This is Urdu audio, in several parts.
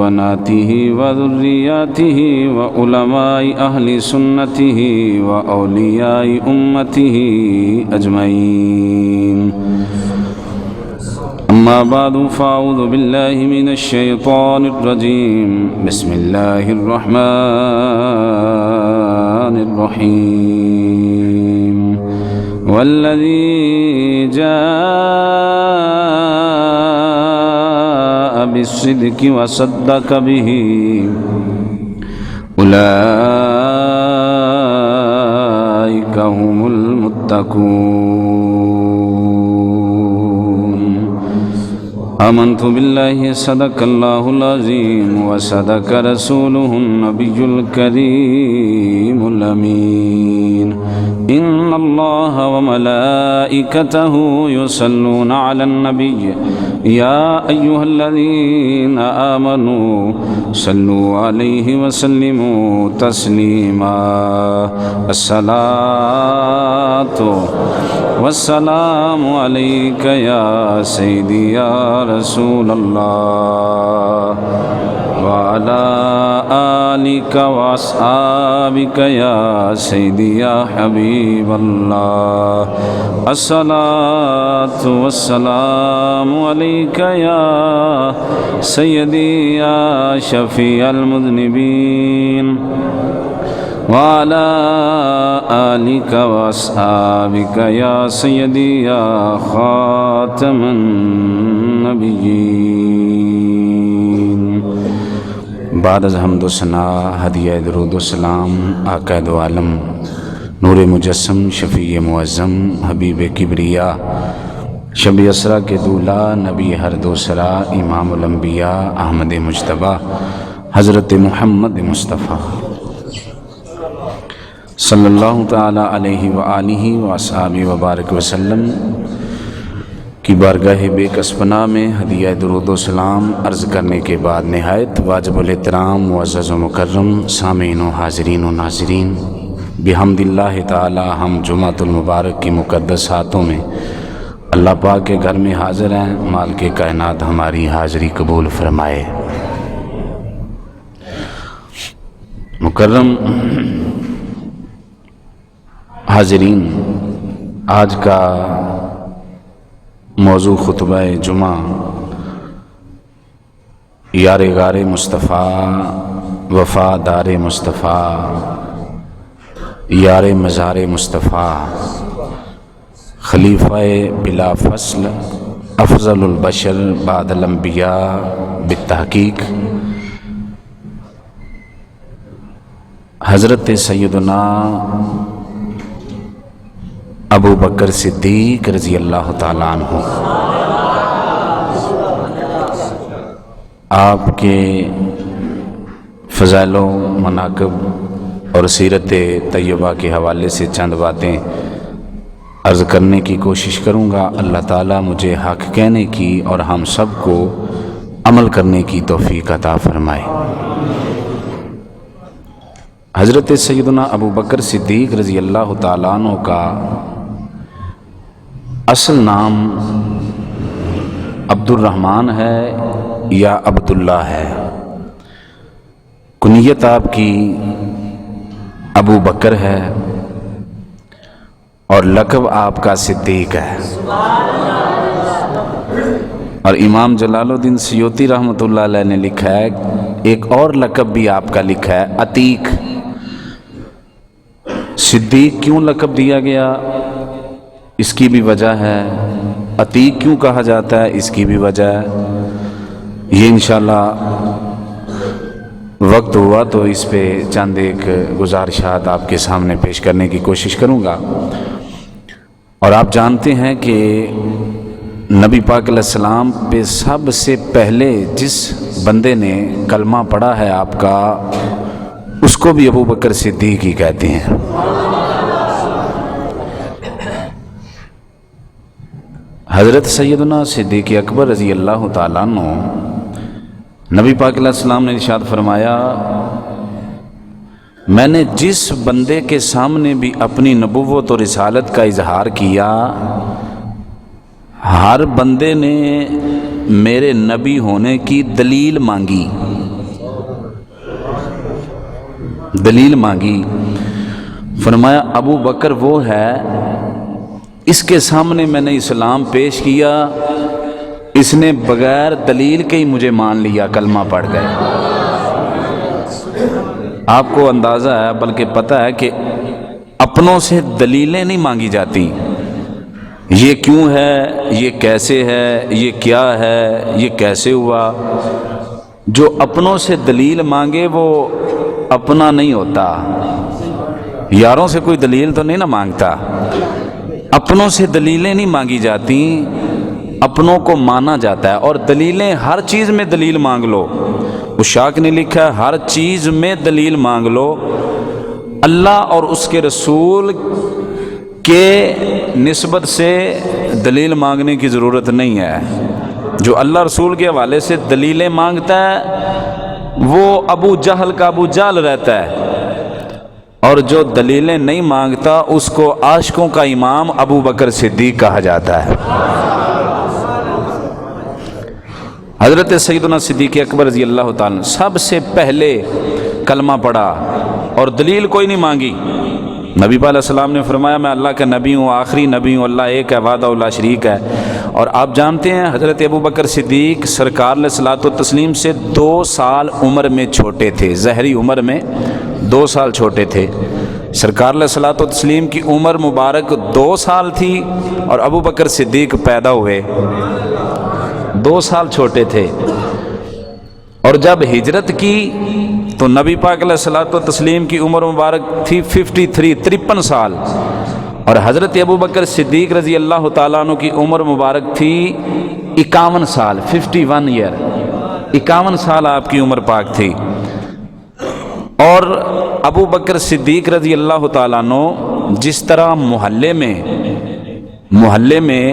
وبناته وذرياته وعلماء أهل سنته وأولياء أمته أجمعين. أما بعد فأعوذ بالله من الشيطان الرجيم. بسم الله الرحمن الرحيم. والذي جاء بالصدق وصدق به أولئك هم المتقون. آمنت بالله صدق الله العظيم وصدق رسوله النبي الكريم الأمين. إن الله وملائكته يصلون على النبي يا أيها الذين آمنوا صلوا عليه وسلموا تسليما. الصلاة والسلام عليك يا سيدي يا رسول الله وعلى آلك وأصحابك يا سيدي يا حبيب الله. الصلاة والسلام عليك يا سيدي يا شفيع المذنبين وعلى آلك وأصحابك يا سيدي يا خاتم النبيين. بعد از حمد و ثنا ہدیہ درود و سلام آقا دو عالم نور مجسم شفیع معظم حبیب کبریا شب اسرا کے دولہ نبی ہر دوسرا امام الانبیاء احمد مجتبیٰ حضرت محمد مصطفیٰ صلی اللہ تعالی علیہ وآلہ وصحبہ وبارک وسلم کی بارگاہ بے کسپنا میں ہدیہ درود و سلام عرض کرنے کے بعد نہایت واجب الاحترام معزز و مکرم سامعین و حاضرین و ناظرین، بحمد اللہ تعالی ہم جمعۃ المبارک کی مقدس ہاتھوں میں اللہ پاک کے گھر میں حاضر ہیں. مالک کائنات ہماری حاضری قبول فرمائے. مکرم حاضرین، آج کا موضوع خطبہ جمعہ یار غار مصطفیٰ وفادار مصطفیٰ یار مزار مصطفیٰ خلیفہ بلا فصل افضل البشر بعد الانبیاء بالتحقیق حضرت سیدنا ابو بکر صدیق رضی اللہ تعالیٰ عنہ، آپ کے فضائل و مناقب اور سیرت طیبہ کے حوالے سے چند باتیں عرض کرنے کی کوشش کروں گا. اللہ تعالیٰ مجھے حق کہنے کی اور ہم سب کو عمل کرنے کی توفیق عطا فرمائے. حضرت سیدنا ابو بکر صدیق رضی اللہ تعالیٰ عنہ کا اصل نام عبد الرحمن ہے یا عبداللہ ہے. کنیت آپ کی ابو بکر ہے اور لقب آپ کا صدیق ہے. اور امام جلال الدین سیوطی رحمۃ اللہ علیہ نے لکھا ہے ایک اور لقب بھی آپ کا لکھا ہے عتیق. صدیق کیوں لقب دیا گیا اس کی بھی وجہ ہے، عتیق کیوں کہا جاتا ہے اس کی بھی وجہ ہے. یہ انشاءاللہ وقت ہوا تو اس پہ چند ایک گزارشات آپ کے سامنے پیش کرنے کی کوشش کروں گا. اور آپ جانتے ہیں کہ نبی پاک علیہ السلام پہ سب سے پہلے جس بندے نے کلمہ پڑھا ہے آپ کا، اس کو بھی ابو بکر صدیق ہی کہتے ہیں. حضرت سیدنا صدیق اکبر رضی اللہ تعالیٰ عنہ، نبی پاک علیہ السلام نے ارشاد فرمایا، میں نے جس بندے کے سامنے بھی اپنی نبوت اور رسالت کا اظہار کیا، ہر بندے نے میرے نبی ہونے کی دلیل مانگی. دلیل مانگی، فرمایا ابو بکر وہ ہے اس کے سامنے میں نے اسلام پیش کیا، اس نے بغیر دلیل کے ہی مجھے مان لیا، کلمہ پڑھ گئے۔ آپ کو اندازہ ہے، بلکہ پتہ ہے کہ اپنوں سے دلیلیں نہیں مانگی جاتی، یہ کیوں ہے، یہ کیسے ہے، یہ کیا ہے، یہ کیسے ہوا۔ جو اپنوں سے دلیل مانگے وہ اپنا نہیں ہوتا۔ یاروں سے کوئی دلیل تو نہیں نہ مانگتا، اپنوں سے دلیلیں نہیں مانگی جاتی، اپنوں کو مانا جاتا ہے۔ اور دلیلیں ہر چیز میں دلیل مانگ لو، اشاق نے لکھا ہے ہر چیز میں دلیل مانگ لو، اللہ اور اس کے رسول کے نسبت سے دلیل مانگنے کی ضرورت نہیں ہے۔ جو اللہ رسول کے حوالے سے دلیلیں مانگتا ہے وہ ابو جہل کا ابو جہل رہتا ہے، اور جو دلیلیں نہیں مانگتا اس کو عاشقوں کا امام ابو بکر صدیق کہا جاتا ہے۔ حضرت سیدنا صدیق اکبر رضی اللہ تعالیٰ سب سے پہلے کلمہ پڑھا اور دلیل کوئی نہیں مانگی۔ نبی پاک علیہ السلام نے فرمایا میں اللہ کا نبی ہوں، آخری نبی ہوں، اللہ ایک ہے، وحدہ لا شریک ہے۔ اور آپ جانتے ہیں حضرت ابو بکر صدیق سرکار علیہ الصلوۃ والتسلیم سے 2 سال عمر میں چھوٹے تھے، ظہری عمر میں 2 سال چھوٹے تھے۔ سرکار علیہ الصلوۃ والتسلیم کی عمر مبارک 2 سال تھی اور ابو بکر صدیق پیدا ہوئے 2 سال چھوٹے تھے۔ اور جب ہجرت کی تو نبی پاک علیہ الصلوۃ والتسلیم کی عمر مبارک تھی 53 سال، اور حضرت ابو بکر صدیق رضی اللہ تعالیٰ عنہ کی عمر مبارک تھی 51 سال، 51 ایئر، 51 سال آپ کی عمر پاک تھی۔ اور ابو بکر صدیق رضی اللہ تعالیٰ عنہ جس طرح محلے میں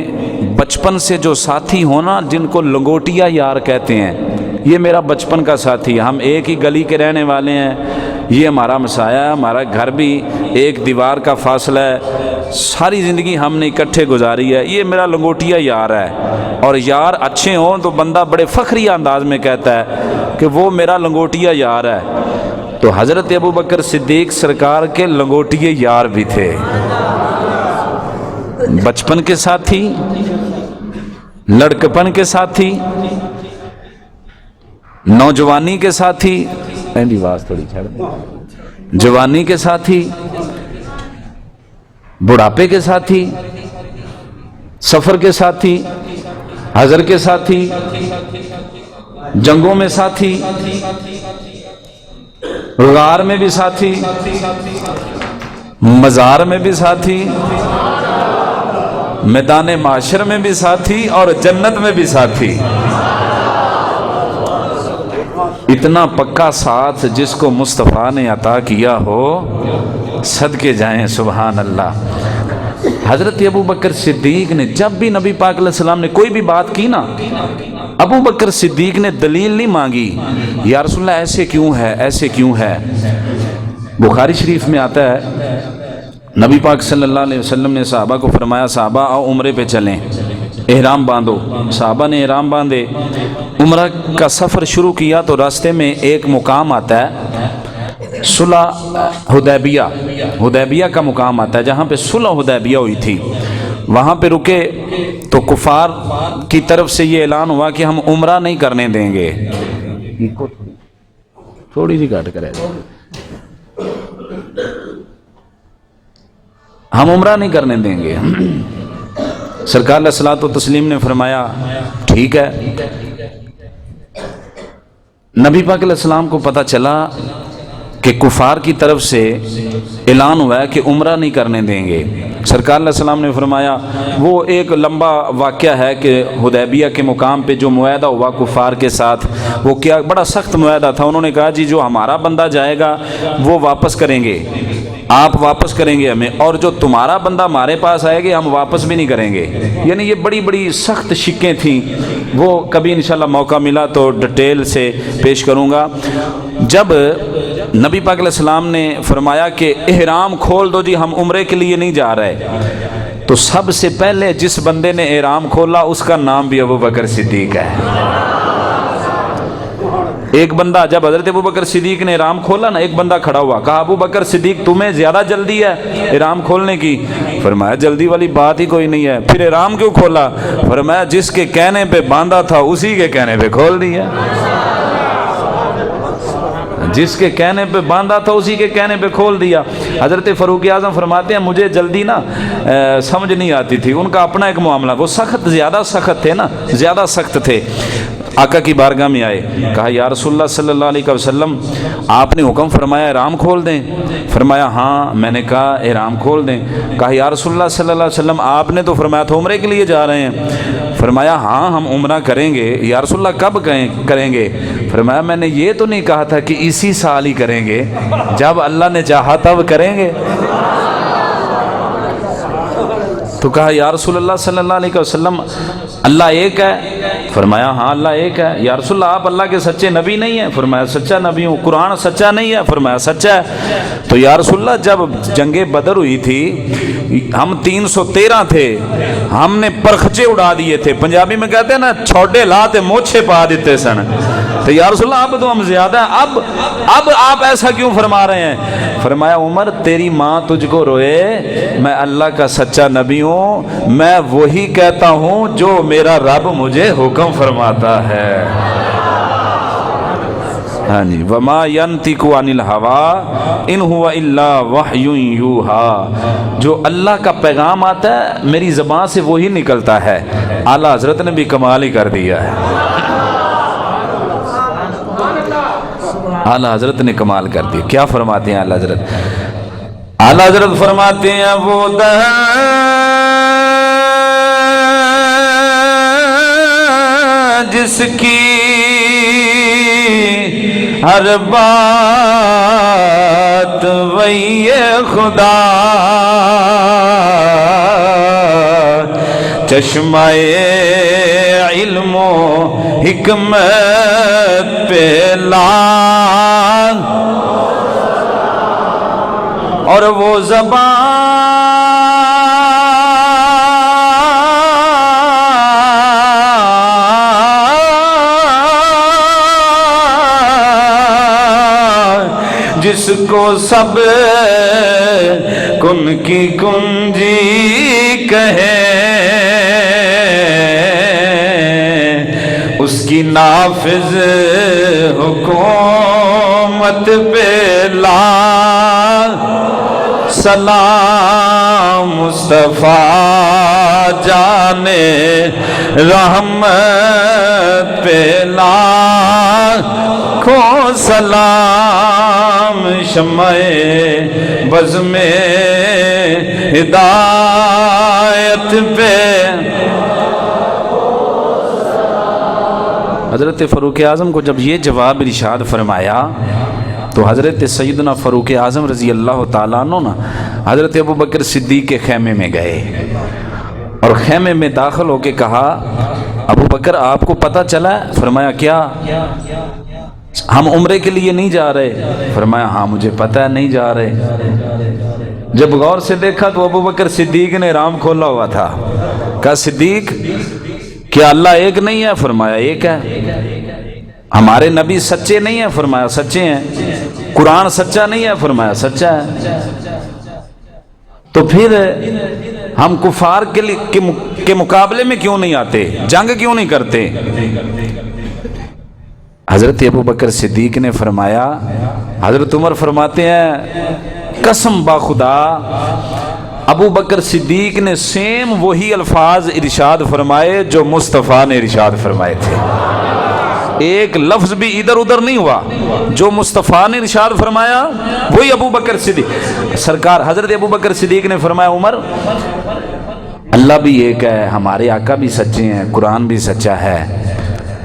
بچپن سے جو ساتھی ہونا، جن کو لنگوٹیا یار کہتے ہیں، یہ میرا بچپن کا ساتھی ہے، ہم ایک ہی گلی کے رہنے والے ہیں، یہ ہمارا مسایا ہے، ہمارا گھر بھی ایک دیوار کا فاصلہ ہے، ساری زندگی ہم نے اکٹھے گزاری ہے، یہ میرا لنگوٹیا یار ہے۔ اور یار اچھے ہوں تو بندہ بڑے فخری انداز میں کہتا ہے کہ وہ میرا لنگوٹیا یار ہے۔ تو حضرت ابو بکر صدیق سرکار کے لنگوٹیے یار بھی تھے، بچپن کے ساتھی، لڑکپن کے ساتھی، نوجوانی کے ساتھی، آواز تھوڑی چھڑ دیں، جوانی کے ساتھی، بڑھاپے کے ساتھی، سفر کے ساتھی، حضر کے ساتھی، جنگوں میں ساتھی، غار میں بھی ساتھی، مزار میں بھی ساتھی، میدان معاشر میں بھی ساتھی، اور جنت میں بھی ساتھی۔ اتنا پکا ساتھ جس کو مصطفیٰ نے عطا کیا ہو، صدقے جائیں سبحان اللہ۔ حضرت ابو بکر صدیق نے جب بھی نبی پاک علیہ السلام نے کوئی بھی بات کی نا، ابو بکر صدیق نے دلیل نہیں مانگی، یا رسول اللہ ایسے کیوں ہے، ایسے کیوں ہے۔ بخاری شریف میں آتا ہے نبی پاک صلی اللہ علیہ وسلم نے صحابہ کو فرمایا صحابہ آؤ عمرے پہ چلیں، احرام باندھو۔ صحابہ نے احرام باندھے، عمرہ کا سفر شروع کیا تو راستے میں ایک مقام آتا ہے صلح حدیبیہ کا مقام آتا ہے، جہاں پہ صلح حدیبیہ ہوئی تھی۔ وہاں پہ رکے تو کفار کی طرف سے یہ اعلان ہوا کہ ہم عمرہ نہیں کرنے دیں گے، تھوڑی سی کاٹ کرے، ہم عمرہ نہیں کرنے دیں گے۔ سرکار علیہ الصلوۃ والتسلیم نے فرمایا ٹھیک ہے۔ نبی پاک علیہ السلام کو پتہ چلا کہ کفار کی طرف سے اعلان ہوا ہے کہ عمرہ نہیں کرنے دیں گے۔ سرکار علیہ السلام نے فرمایا وہ ایک لمبا واقعہ ہے کہ حدیبیہ کے مقام پہ جو معاہدہ ہوا کفار کے ساتھ، وہ کیا بڑا سخت معاہدہ تھا۔ انہوں نے کہا جی جو ہمارا بندہ جائے گا وہ واپس کریں گے، آپ واپس کریں گے ہمیں، اور جو تمہارا بندہ ہمارے پاس آئے گا ہم واپس بھی نہیں کریں گے۔ یعنی یہ بڑی بڑی سخت شکیں تھیں، وہ کبھی انشاءاللہ موقع ملا تو ڈیٹیل سے پیش کروں گا۔ جب نبی پاک علیہ السلام نے فرمایا کہ احرام کھول دو جی ہم عمرے کے لیے نہیں جا رہے، تو سب سے پہلے جس بندے نے احرام کھولا اس کا نام بھی ابو بکر صدیق ہے۔ ایک بندہ جب حضرت ابو بکر صدیق نے احرام کھولا نا، ایک بندہ کھڑا ہوا، کہا ابو بکر صدیق تمہیں زیادہ جلدی ہے احرام کھولنے کی؟ فرمایا جلدی والی بات ہی کوئی نہیں ہے۔ پھر احرام کیوں کھولا؟ فرمایا جس کے کہنے پہ باندھا تھا اسی کے کہنے پہ کھول دیا، جس کے کہنے پہ باندھا تھا اسی کے کہنے پہ کھول دیا۔ حضرت فاروق اعظم فرماتے ہیں مجھے جلدی نا سمجھ نہیں آتی تھی، ان کا اپنا ایک معاملہ، وہ سخت، زیادہ سخت تھے نا، زیادہ سخت تھے۔ آقا کی بارگاہ میں آئے، کہا یا رسول اللہ صلی اللہ علیہ وسلم آپ نے حکم فرمایا احرام کھول دیں؟ فرمایا ہاں میں نے کہا احرام کھول دیں۔ کہا یا رسول اللہ صلی اللہ علیہ وسلم آپ نے تو فرمایا تھا عمرے کے لیے جا رہے ہیں۔ فرمایا ہاں ہم عمرہ کریں گے۔ یا رسول اللہ کب کریں گے؟ فرمایا میں نے یہ تو نہیں کہا تھا کہ اسی سال ہی کریں گے، جب اللہ نے چاہا تب کریں گے۔ تو کہا یا رسول اللہ صلی اللہ علیہ وسلم اللہ ایک ہے؟ فرمایا ہاں اللہ ایک ہے۔ یا رسول اللہ آپ اللہ کے سچے نبی نہیں ہیں؟ فرمایا سچا نبی ہوں۔ قرآن سچا نہیں ہے؟ فرمایا سچا ہے۔ تو یا رسول اللہ جب جنگ بدر ہوئی تھی ہم 313 تھے، ہم نے پرخچے اڑا دیے تھے، پنجابی میں کہتے ہیں نا چھوٹے لاتے موچھے پا دیتے سن۔ تو یا رسول اللہ اب تو ہم زیادہ ہیں، اب آپ ایسا کیوں فرما رہے ہیں؟ فرمایا عمر تیری ماں تجھ کو روئے، میں اللہ کا سچا نبی ہوں، میں وہی کہتا ہوں جو میرا رب مجھے حکم فرماتا ہے۔ ہاں جی، وما ينطق عن الهوى ان هو الا وحی یوحی، جو اللہ کا پیغام آتا ہے میری زبان سے وہی نکلتا ہے۔ اعلیٰ حضرت نے بھی کمال ہی کر دیا ہے، اعلیٰ حضرت نے کمال کر دیا۔ کیا فرماتے ہیں اعلیٰ حضرت؟ اعلیٰ حضرت فرماتے ہیں وہ جس کی ہر بات وہی خدا، چشمہ علم و حکمت پہ لاغ، اور وہ زبان جس کو سب کن کی کنجی کہے، اس کی نافذ حکومت پہ لاغ سلام، مصطفیٰ جانے رحمت پہ لاکھوں سلام، شمع بزم ہدایت پہ۔ حضرت فاروق اعظم کو جب یہ جواب ارشاد فرمایا تو حضرت سیدنا فاروق اعظم رضی اللہ تعالیٰ عنہ نا حضرت ابو بکر صدیق کے خیمے میں گئے اور خیمے میں داخل ہو کے کہا ابو بکر آپ کو پتہ چلا؟ فرمایا کیا؟ ہم عمرے کے لیے نہیں جا رہے؟ فرمایا ہاں مجھے پتہ ہے نہیں جا رہے۔ جب غور سے دیکھا تو ابو بکر صدیق نے احرام کھولا ہوا تھا۔ کہا صدیق کیا اللہ ایک نہیں ہے؟ فرمایا ایک ہے۔ ہمارے نبی سچے نہیں ہیں؟ فرمایا سچے ہیں۔ قرآن سچا نہیں ہے؟ فرمایا سچا ہے۔ تو پھر ہم کفار کے مقابلے میں کیوں نہیں آتے؟ جنگ کیوں نہیں کرتے؟ حضرت ابو بکر صدیق نے فرمایا، حضرت عمر فرماتے ہیں قسم با خدا ابو بکر صدیق نے سیم وہی الفاظ ارشاد فرمائے جو مصطفیٰ نے ارشاد فرمائے تھے، ایک لفظ بھی ادھر ادھر نہیں ہوا، جو مصطفیٰ نے ارشاد فرمایا وہی ابو بکر صدیق سرکار حضرت ابو بکر صدیق نے فرمایا عمر اللہ بھی ایک ہے، ہمارے آقا بھی سچے ہیں، قرآن بھی سچا ہے،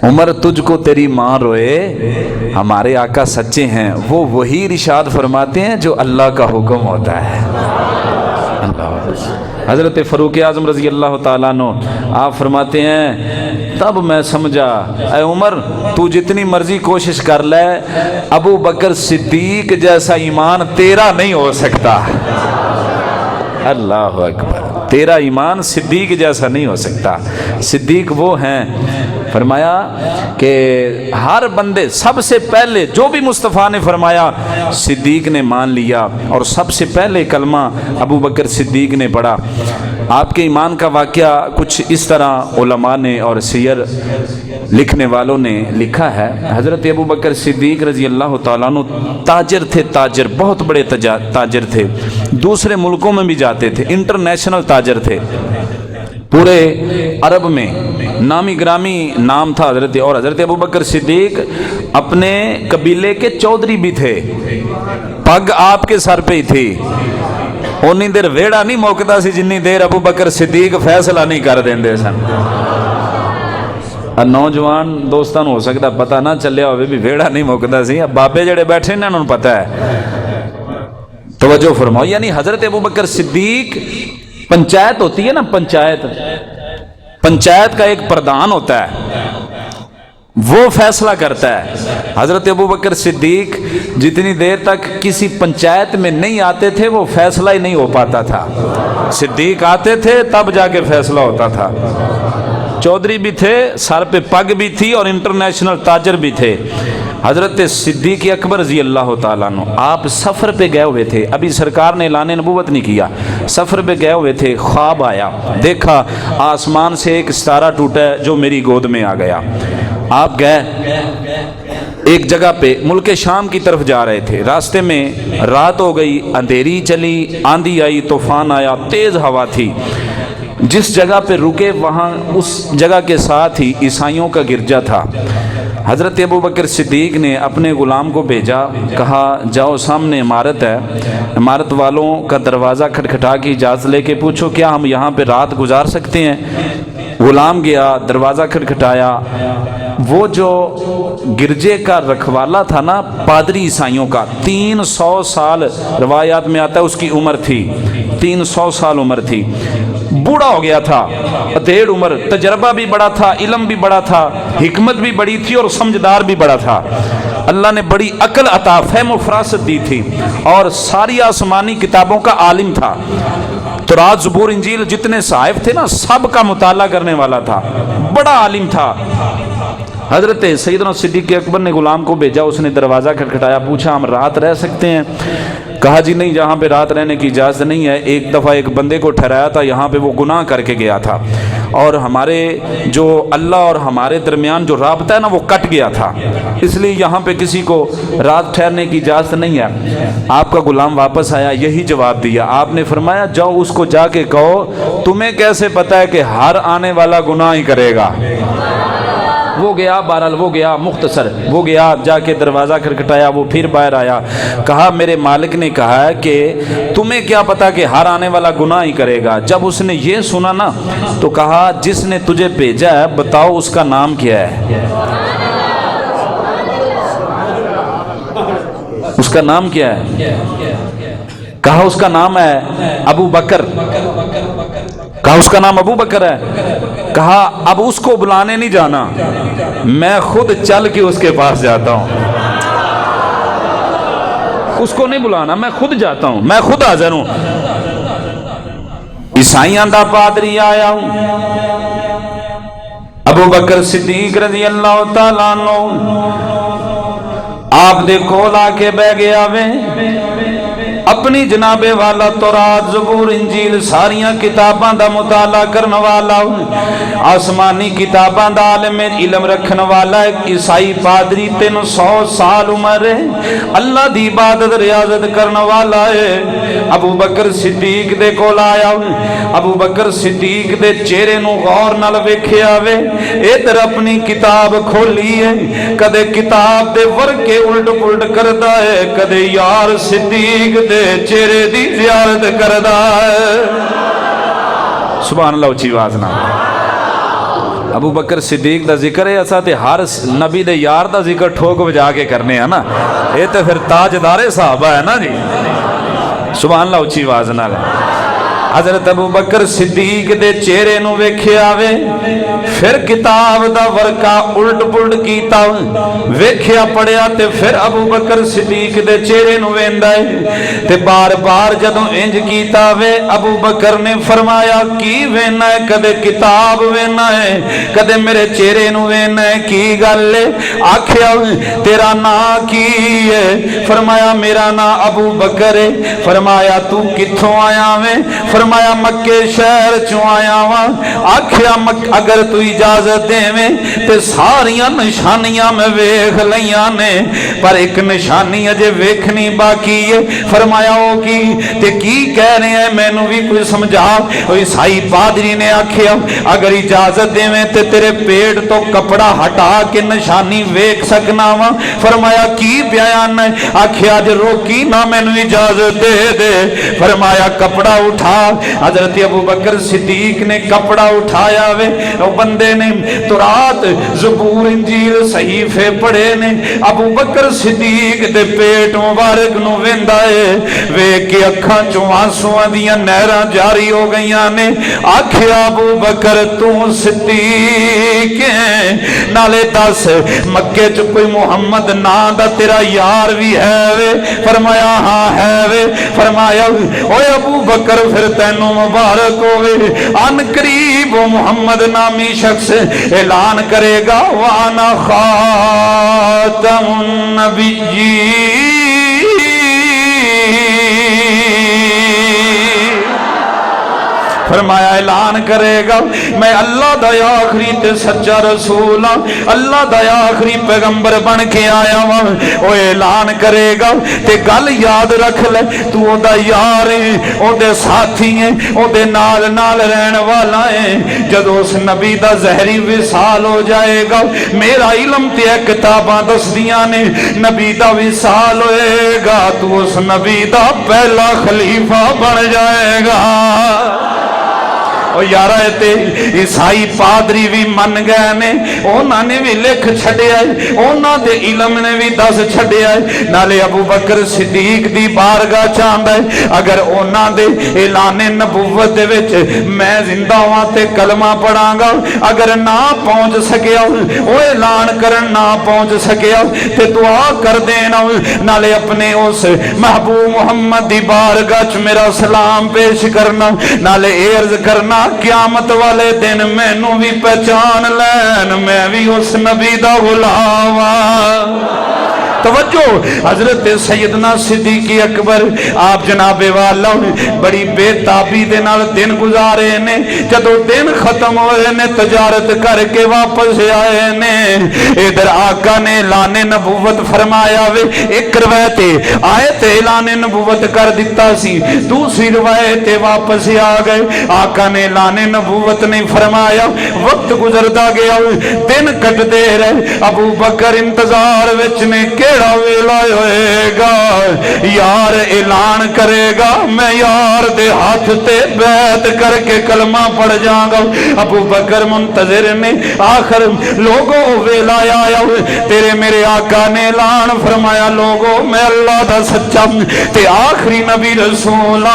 عمر تجھ کو تیری ماں روئے، ہمارے آقا سچے ہیں، وہ وہی ارشاد فرماتے ہیں جو اللہ کا حکم ہوتا ہے۔ حضرت فاروق اعظم رضی اللہ تعالیٰ عنہ آپ فرماتے ہیں تب میں سمجھا اے عمر تو جتنی مرضی کوشش کر لے ابو بکر صدیق جیسا ایمان تیرا نہیں ہو سکتا۔ اللہ اکبر، تیرا ایمان صدیق جیسا نہیں ہو سکتا۔ صدیق وہ ہیں فرمایا کہ ہر بندے سب سے پہلے جو بھی مصطفیٰ نے فرمایا صدیق نے مان لیا، اور سب سے پہلے کلمہ ابو بکر صدیق نے پڑھا۔ آپ کے ایمان کا واقعہ کچھ اس طرح علماء نے اور سیر لکھنے والوں نے لکھا ہے۔ حضرت ابو بکر صدیق رضی اللہ تعالیٰ عنہ تاجر تھے، تاجر بہت بڑے تاجر تھے، دوسرے ملکوں میں بھی جاتے تھے، انٹرنیشنل تاجر تھے، پورے عرب میں نامی گرامی نام تھا حضرت۔ اور حضرت ابو بکر صدیق اپنے قبیلے کے چودھری بھی تھے، پگ آپ کے سر پہ ہی تھی، اونی دیر ویڑا نہیں موکتا سی جنی دیر ابو بکر صدیق فیصلہ نہیں کر دیندے سن۔ نوجوان دوستان ہو سکتا پتہ نہ چلیا ہوئے بھی ویڑا نہیں موکتا سی، اب بابے جڑے بیٹھے ہیں انہوں پتہ ہے۔ توجہ فرماؤ، یعنی حضرت ابو بکر صدیق، پنچایت ہوتی ہے نا، پنچایت کا ایک پردھان ہوتا ہے، وہ فیصلہ کرتا ہے۔ حضرت ابو بکر صدیق جتنی دیر تک کسی پنچایت میں نہیں آتے تھے وہ فیصلہ ہی نہیں ہو پاتا تھا، صدیق آتے تھے تب جا کے فیصلہ ہوتا تھا۔ چودھری بھی تھے، سر پہ پگ بھی تھی، اور انٹرنیشنل تاجر بھی تھے۔ حضرت صدیق اکبر رضی اللہ تعالیٰ عنہ آپ سفر پہ گئے ہوئے تھے، ابھی سرکار نے اعلان نبوت نہیں کیا، سفر پہ گئے ہوئے تھے، خواب آیا، دیکھا آسمان سے ایک ستارہ ٹوٹا ہے جو میری گود میں آ گیا۔ آپ گئے ایک جگہ پہ، ملک شام کی طرف جا رہے تھے، راستے میں رات ہو گئی، اندھیری چلی، آندھی آئی، طوفان آیا، تیز ہوا تھی۔ جس جگہ پہ رکے وہاں اس جگہ کے ساتھ ہی عیسائیوں کا گرجا تھا۔ حضرت ابو بکر صدیق نے اپنے غلام کو بھیجا، کہا جاؤ سامنے عمارت ہے، عمارت والوں کا دروازہ کھٹکھٹا کے اجازت لے کے پوچھو کیا ہم یہاں پہ رات گزار سکتے ہیں۔ غلام گیا، دروازہ کھٹکھٹایا، وہ جو گرجے کا رکھوالا تھا نا پادری عیسائیوں کا، 300 سال روایات میں آتا ہے اس کی عمر تھی، 300 سال عمر تھی، بوڑھا ہو گیا تھا، ادھیڑ عمر، تجربہ بھی بڑا تھا، علم بھی بڑا تھا، حکمت بھی بڑی تھی، اور سمجھدار بھی بڑا تھا۔ اللہ نے بڑی عقل عطا، فہم و فراست دی تھی، اور ساری آسمانی کتابوں کا عالم تھا۔ تورات، زبور، انجیل جتنے صحائف تھے نا سب کا مطالعہ کرنے والا تھا، بڑا عالم تھا۔ حضرت سیدنا صدیق اکبر نے غلام کو بھیجا، اس نے دروازہ کھٹکھٹایا، پوچھا ہم رات رہ سکتے ہیں؟ کہا جی نہیں، یہاں پہ رات رہنے کی اجازت نہیں ہے، ایک دفعہ ایک بندے کو ٹھہرایا تھا یہاں پہ، وہ گناہ کر کے گیا تھا، اور ہمارے جو اللہ اور ہمارے درمیان جو رابطہ ہے نا وہ کٹ گیا تھا، اس لیے یہاں پہ کسی کو رات ٹھہرنے کی اجازت نہیں ہے۔ آپ کا غلام واپس آیا، یہی جواب دیا۔ آپ نے فرمایا جاؤ اس کو جا کے کہو تمہیں کیسے پتا ہے کہ ہر آنے والا گناہ ہی کرے گا۔ وہ گیا، بہرحال وہ گیا، مختصر وہ گیا، جا کے دروازہ کھٹکھٹایا، وہ پھر باہر آیا، کہا میرے مالک نے کہا ہے کہ تمہیں کیا پتا کہ ہر آنے والا گناہ ہی کرے گا۔ جب اس نے یہ سنا نا تو کہا جس نے تجھے بھیجا ہے بتاؤ اس کا نام کیا ہے؟ اس کا نام کیا ہے؟ کہا اس کا نام ہے ابو بکر۔ کہا اس کا نام ابو بکر ہے۔ کہا اب اس کو بلانے نہیں جانا، میں خود چل کے اس کے پاس جاتا ہوں، اس کو نہیں بلانا، میں خود جاتا ہوں، میں خود حاضر ہوں۔ عیسائیاں دا پادری آیا ہوں، ابو بکر صدیق رضی اللہ تعالیٰ عنہ آپ دے کول آ کے بہ گیا وے، اپنی جناب والا تورات، زبور، انجیل ساریاں کتاباں دا مطالعہ کرنے والا، آسمانی کتاباں دا عالم علم رکھنے والا ایک عیسائی پادری، 300 سال عمر ہے، اللہ دی عبادت ریاضت کرنے والا ہے، ابو بکر صدیق دے کول آیا۔ ابو بکر صدیق دے چہرے نو غور نال ویکھیا وے، ادھر اپنی کتاب کھولی ہے، کدے کتاب دے ورقے الٹ پلٹ کردا ہے، کدے یار صدیق دے چہرے دی زیارت کردا ہے۔ سبحان اللہ، اچھی آواز نال ابو بکر صدیق دا ذکر ہے، اساں تے ہر نبی دے یار دا ذکر ٹھوک بجا کے کرنے ہیں نا، یہ تے پھر تاجدار صحابہ ہے نا جی۔ سبحان اللہ، اچھی آواز نال حضرت ابو بکر صدیق دے چہرے نو ویکھیا وے پھر کتاب دا ورقہ الٹ پلٹ کیتا ویکھیا پڑھیا تے پھر ابو بکر صدیق دے چہرے نو ویندا ہے تے بار بار جدوں انج کیتا وے ابو بکر نے فرمایا کی وینا ہے کدے کتاب وینا ہے کدے میرے چہرے نو وینا ہے کی گل ہے آکھیا تیرا نام کی ہے فرمایا میرا نام ابو بکر ہے فرمایا تو کتھوں آیا وے فرمایا مکے شہر چوں آیا وا آکھیا اگر تو اجازت دے تے ساریاں نشانیاں میں ویکھ لیاں نے پر ایک نشانی اجے ویکھنی باقی ہے فرمایا او کی تے کی کہہ رہے ہیں مینوں بھی کوئی سمجھا او عیسائی پادری نے آکھیا اگر اجازت دے تے تیرے پیٹ تو کپڑا ہٹا کے نشانی ویکھ سکنا وا فرمایا کی بیان ہے آکھیا اج روکی نہ مینوں اجازت دے دے فرمایا کپڑا اٹھا حضرت ابو بکر صدیق نے کپڑا اٹھایا وے او بندے نے تورات زبور انجیل صحیفے پڑھے نے ابو بکر صدیق دے پیٹ مبارک نو ویندا ہے ویکھ کے اکھاں چوں آنسواں دیاں نہراں جاری ہو گئیاں نے آکھیا ابو بکر تو صدیق نالے دس مکے چ کوئی محمد نام دا تیرا یار بھی ہے وے فرمایا ہاں ہے وے فرمایا اوے ابو بکر پھر تینوں مبارک ہوئے ان قریب محمد نامی شخص اعلان کرے گا وانا خاتم النبیین فرمایا اعلان کرے گا میں اللہ دا آخری تے سچا رسول ہاں اللہ دا آخری پیغمبر بن کے آیا ہوں وہ اعلان کرے گا تے گل یاد رکھ لے تو او دا یار ہے او دے ساتھی ہیں او دے نال نال رہن والا ہے جدو اس نبی دا زہری وصال ہو جائے گا میرا علم تے کتاباں دس دیاں نے نبی دا وصال ہوئے گا تو اس نبی دا پہلا خلیفہ بن جائے گا او یارا تے عیسائی پادری بھی من گئے نے انہاں نے بھی لکھ چھڈیا ہے انہاں دے علم نے بھی دس چھڈیا ہے نالے ابو بکر صدیق دی بارگاہ چاہندا ہے اگر انہاں دے اعلان نبوت دے وچ میں زندہ ہواں تے کلمہ پڑھاں گا اگر نہ پہنچ سکیا او اعلان کرن نہ پہنچ سکیا تے دعا کر دینا نالے اپنے اس محبوب محمد دی بارگاہ چ میرا سلام پیش کرنا نالے عرض کرنا قیامت والے دن مینوں بھی پہچان لین میں بھی اس نبی دا غلام توجہ حضرت سیدنا صدیق اکبر آپ جناب والا بڑی بے تابی دے نال دن گزارے نے جدو دن ختم ہوئے نے تجارت کر کے واپس آئے نے ادھر آقا نے اعلان نبوت فرمایا وے ایک روایت آیت اعلان نبوت کر دیتا سی دوسری روایت واپس آ گئے آقا نے اعلان نبوت نہیں فرمایا وقت گزرتا گیا دن کٹ دے رہے ابو بکر انتظار وچ نے کیڑا ویلا ہوئے گا یار اعلان کرے گا میں یار دے ہاتھ تے بیعت کر کے کلمہ پڑھ جاؤں گا ابو بکر منتظر نے آخر لوگوں ویلا آیا تیرے میرے آقا نے اعلان فرمایا لوگوں میں اللہ دا سچا تے آخری نبی رسول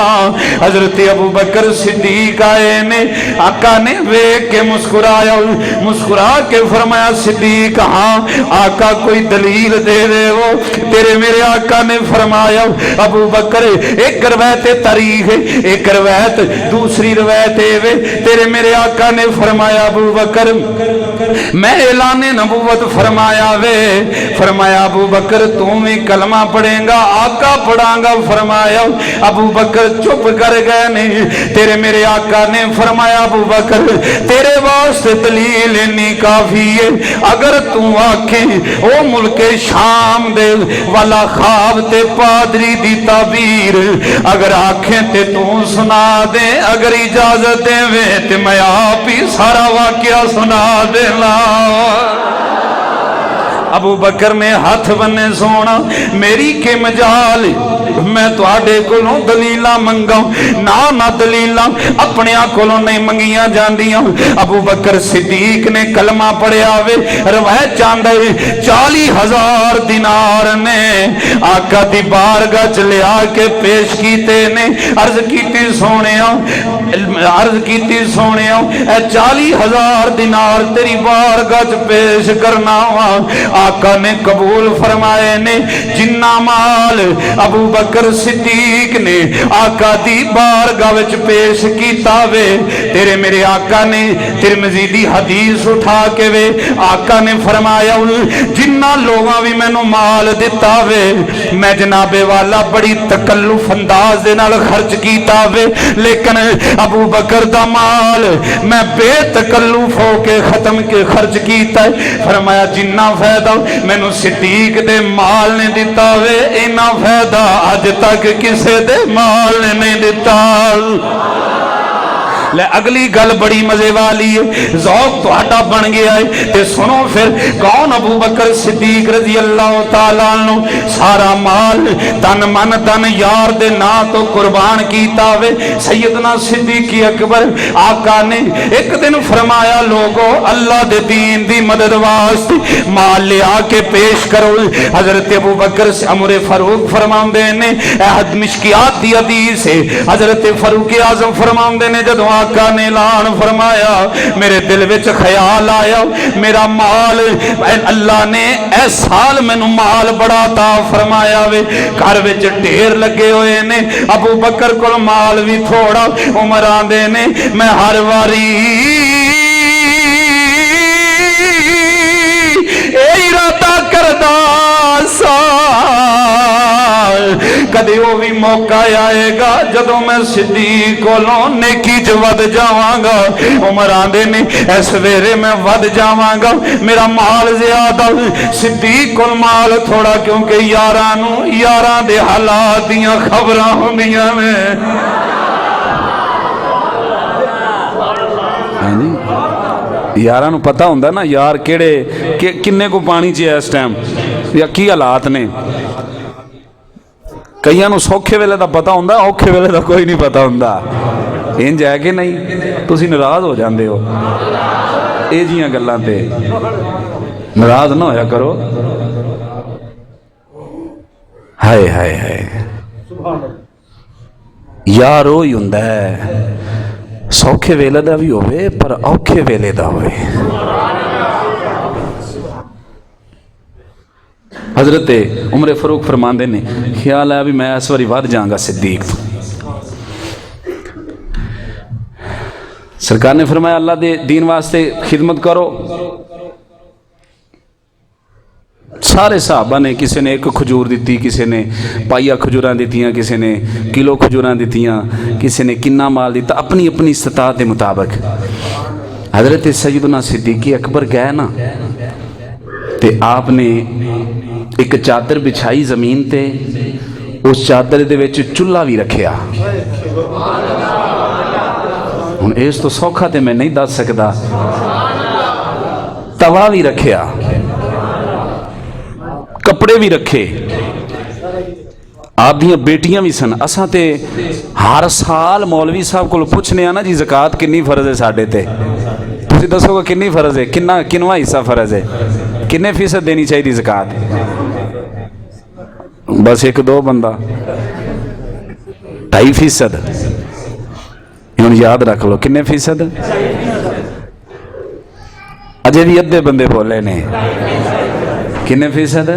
حضرت ابو بکر صدیق آئے نے آقا نے ویکھ کے مسکرایا مسکرا کے فرمایا صدیق ہاں آقا کوئی دلیل دے دے وہ تیرے میرے آقا نے فرمایا ابو بکر ایک روایت تاریخ ایک روایت دوسری روایت تیرے میرے آقا نے فرمایا ابو بکر میں اعلان نبوت فرمایا فرمایا ابو بکر تم ہی کلمہ پڑھیں گا آقا پڑھاں گا فرمایا ابو بکر چپ کر گئے نہیں تیرے میرے آقا نے فرمایا ابو بکر تیرے واسطے دلیل انی کافی ہے اگر تو آنکھیں او ملک شام دے والا خواب تے پادری دی تعبیر اگر آنکھیں تے تو سنا دے اگر اجازت دے وے تے میں آپ ہی سارا واقعہ سنا دینا ابو بکر نے ہاتھ بنے سونا میری کے مجال میں تو آڈے کلوں دلیلہ منگا نہ دلیلہ اپنے کلوں نہیں منگیاں جاندیاں ابو بکر صدیق نے کلمہ پڑھے آوے روایت چاندے 40,000 دینار دینار نے آقا دی بارگاہ چ لیا کے پیش کیتے نے. عرض کیتی سونیا اے 40,000 دینار تیری بارگاہ چ پیش کرنا وا. آقا نے قبول فرمائے نے. جنہ مال ابو بکر صدیق نے آقا دی بارگاہ وچ پیش کیتا وے, تیرے میرے آقا نے ترمذی دی حدیث اٹھا کے وے آقا نے فرمایا جنہ لوگاں بھی مینوں مال دتا وے میں جناب والا بڑی تکلف انداز دے نال خرچ کیتا وے, لیکن ابو بکر دا مال میں بے تکلف ہو کے ختم کے خرچ کیتا ہے. فرمایا جنہ فائدہ مینوں صدیق دے مال نے دتا وے اینا فائدہ اج تک کسے دے مال نے نہیں دتا. لے اگلی گل بڑی مزے والی ہے, ذوق تہاڈا بن گیا ہے تے سنو پھر کون ابو بکر صدیق رضی اللہ تعالیٰ عنہ سارا مال تن من دن یار دے نا تو قربان کیتا وے. سیدنا صدیق اکبر آقا نے ایک دن فرمایا لوگو اللہ دے دین دی مدد واسطے مال لیا کے پیش کرو. حضرت ابو بکر عمر فاروق فرماندے نے مشکیات دی حدیث ہے, حضرت فاروق اعظم فرماندے نے جدوں آقا نے اعلان فرمایا میرے دل وچ خیال آیا میرا مال اللہ نے اے سال مینوں مال بڑا عطا فرمایا وے, گھر وچ ڈھیر لگے ہوئے نے, ابو بکر کول مال بھی تھوڑا. عمر آندے نے میں ہر واری اے ارادہ کردا سا کدی وہ بھی موقع آئے گا جدوں میں صدیق کولوں نیکی چ ود جاواں گا. عمر آندے نے اس ویرے میں ود جاواں گا میرا مال زیادہ صدیق کول مال تھوڑا کیونکہ یاراں دے حالات دیاں خبراں ہوندیاں نے. یاراں نوں پتہ ہوندا نا یار کیڑے کنے کو پانی چ اس ٹائم یا کی حالات نے. کئیاں نوں سوکھے ویلے دا پتہ ہوندا اوکھے ویلے دا کوئی نہیں پتہ ہوندا. انج ہے کہ نہیں؟ تسی ناراض ہو جاندے ہو اے جیاں گلاں تے ناراض نہ ہویا کرو. ہائے ہائے ہائے یار وہی ہوندا ہے سوکھے ویلے دا بھی ہوئے پر اوکھے ویلے دا ہوئے. حضرت عمر فاروق فرماندے نے خیال ہے بھی میں اس واری ود جاؤں گا صدیق تو. سرکار نے فرمایا اللہ دے دین واسطے خدمت کرو. سارے صحابہ نے کسی نے ایک کھجور دیتی, کسی نے پائیا کھجوراں دیتیاں, کسی نے کلو کھجوراں دیتیاں, کسی نے کنا مال دیتا اپنی اپنی استطاعت کے مطابق. حضرت سیدنا صدیق اکبر گئے نا تے آپ نے ایک چادر بچھائی زمین تے, اس چادر دے وچ چولہا بھی رکھیا. ہن اس تو سوکھا تے میں نہیں دس سکدا. توا بھی رکھیا, کپڑے بھی رکھے, آپ دیاں بیٹیاں بھی سن. اساں تے ہر سال مولوی صاحب کو پوچھنے آنا جی زکوٰۃ کنی فرض ہے ساڈے تے, تسی دسو گا کنی فرض ہے, کنواں حصہ فرض ہے, کنے فیصد دینی چاہیے زکوٰۃ؟ بس ایک دو بندہ 2.5%. ہوں یاد رکھ لو کنے فیصد؟ اجے بھی ادھے بندے بولے نے کنے فیصد؟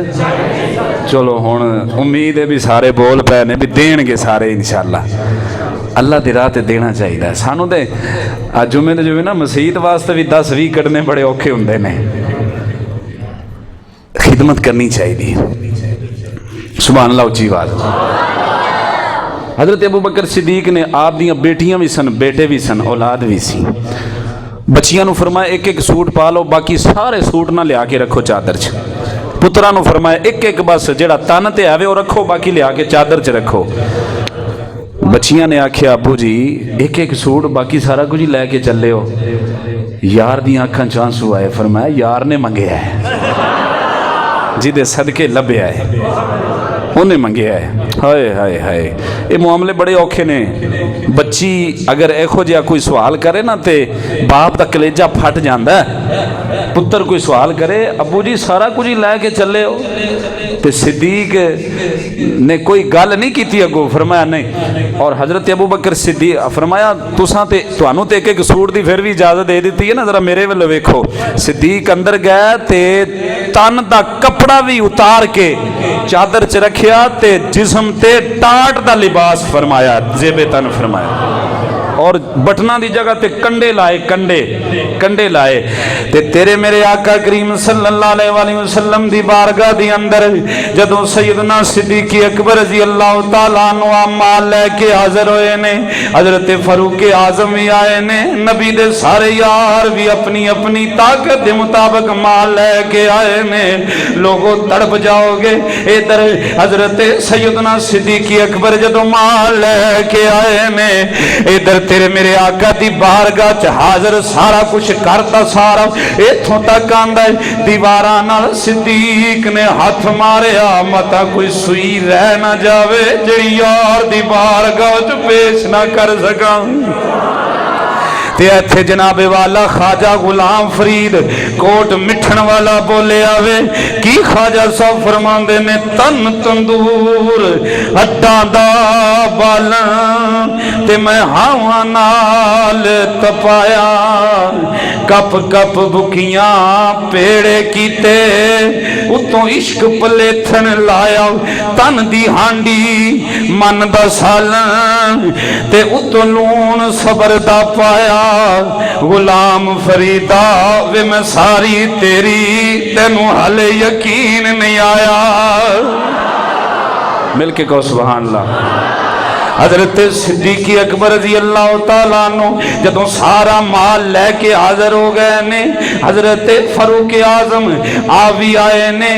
چلو ہوں امید ہے بھی سارے بول پے نے بھی دین گے سارے انشاءاللہ. اللہ دی راہ تے دینا چاہیے. سانو تے جمعے تے جو نا مسیت واسطے بھی 10-20 کڈنے بڑے اوکھے ہوندے نے. خدمت کرنی چاہیے. سبحان اللہ اچھی بات. حضرت ابو بکر صدیق نے آپ دیاں بیٹیاں بھی سن, بیٹے بھی سن, اولاد بھی سی. بچیاں نو فرمایا ایک ایک سوٹ پا لو, باقی سارے سوٹ نہ لیا کے رکھو چادر چ. پترا نو فرمایا ایک ایک بس جڑا تن تے آوے وہ رکھو, باقی لیا کے چادر چ رکھو. بچیاں نے آکھیا ابو جی ایک ایک سوٹ باقی سارا کچھ لے کے چلے ہو. یار دیاں اکھاں چ آنسو آئے. فرمایا یار نے منگیا ہے, جی دے صدقے لبیا ہے, انہیں منگیا ہے. ہائے ہائے ہائے یہ معاملے بڑے اوکھے نے. بچی اگر ایکھو جہا کوئی سوال کرے نا تے باپ دا کلیجہ پھٹ جاندا ہے. پتر کوئی سوال کرے ابو جی سارا کچھ ہی لے کے چلے ہو, تے صدیق نے کوئی گل نہیں کی اگو، فرمایا نہیں. اور حضرت ابو بکر صدیق فرمایا تساں تے تانوں تے ایک سوٹ دی پھر بھی اجازت دے دیتی ہے نا، ذرا میرے ول ویکھو. صدیق اندر گیا تے تن دا کپڑا بھی اتار کے چادر چ رکھیا تے جسم تے ٹاٹ دا لباس فرمایا، زیب تن فرمایا، اور بٹنا دی جگہ تے کنڈے لائے، کنڈے لائے. تے تیرے میرے آقا کریم صلی اللہ علیہ وآلہ وسلم دی بارگاہ دی اندر جدوں سیدنا صدیق اکبر رضی اللہ تعالیٰ عنہ مال لے کے حاضر ہوئے نے، حضرت فاروق اعظم بھی آئے نے، نبی دے سارے یار بھی اپنی اپنی طاقت دے مطابق مال لے کے آئے نے. لوگوں تڑپ جاؤ گے. ادھر حضرت سیدنا صدیق اکبر جدوں مال لے کے آئے نے، ادھر تیرے میرے آقا دی بارگاہ چ حاضر سارا کچھ کرتا، سارا ایتھوں تک آندا ہے دیواراں نال صدیق نے ہاتھ ماریا متا کوئی سوئی رہ نہ جاوے جڑی یار دی بارگاہ چ پیش نہ کر سکاں. تے ایتھے جناب والا خواجہ غلام فرید کوٹ مٹھن والا بولے آوے کی خواجہ صاحب فرماندے نے تن تندور ہڈاں دا بالن تے میں ہاواں نال تپایا کپ کپ بکیاں پیڑے کیتے اتوں عشق پلیتھن لایا تن دی ہانڈی من دا سالن تے اتوں لون صبر دا پایا غلام فریدا وے میں ساری تیری تینوں حال یقین نہیں آیا. مل کے کہو سبحان اللہ. حضرت صدیق اکبر رضی اللہ تعالیٰ عنہ جدوں سارا مال لے کے حاضر ہو گئے نے، حضرت فاروق اعظم آوی آئے نے.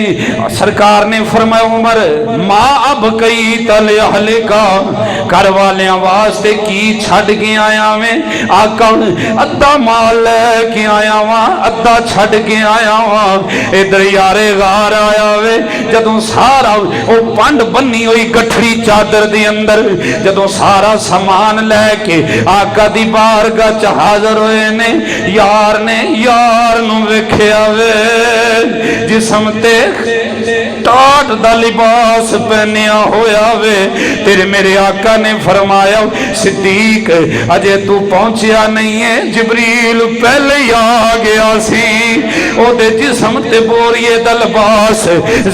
سرکار نے فرمایا عمر ما اب کئی تل اہل کا گھر والیاں واسطے کی چھڈ کے آیا میں. آقا ادھا مال لے کے آیا وا ادھا چھڈ کے آیا وا. ادھر یارے غار آیا وے جدوں سارا او پنڈ بنی ہوئی گٹھڑی چادر دے اندر جدوں سارا سامان لے کے آقا دی بارگاہ چ حاضر ہوئے نے یار نو ویکھیا وے جسم تے ٹاٹ دا لباس پہنیا ہویا وے. تیرے میرے آقا نے فرمایا صدیق اجے تو پہنچیا نہیں ہے، جبریل پہلے ہی آ گیا سی. او دے جسم تے بوریے دا لباس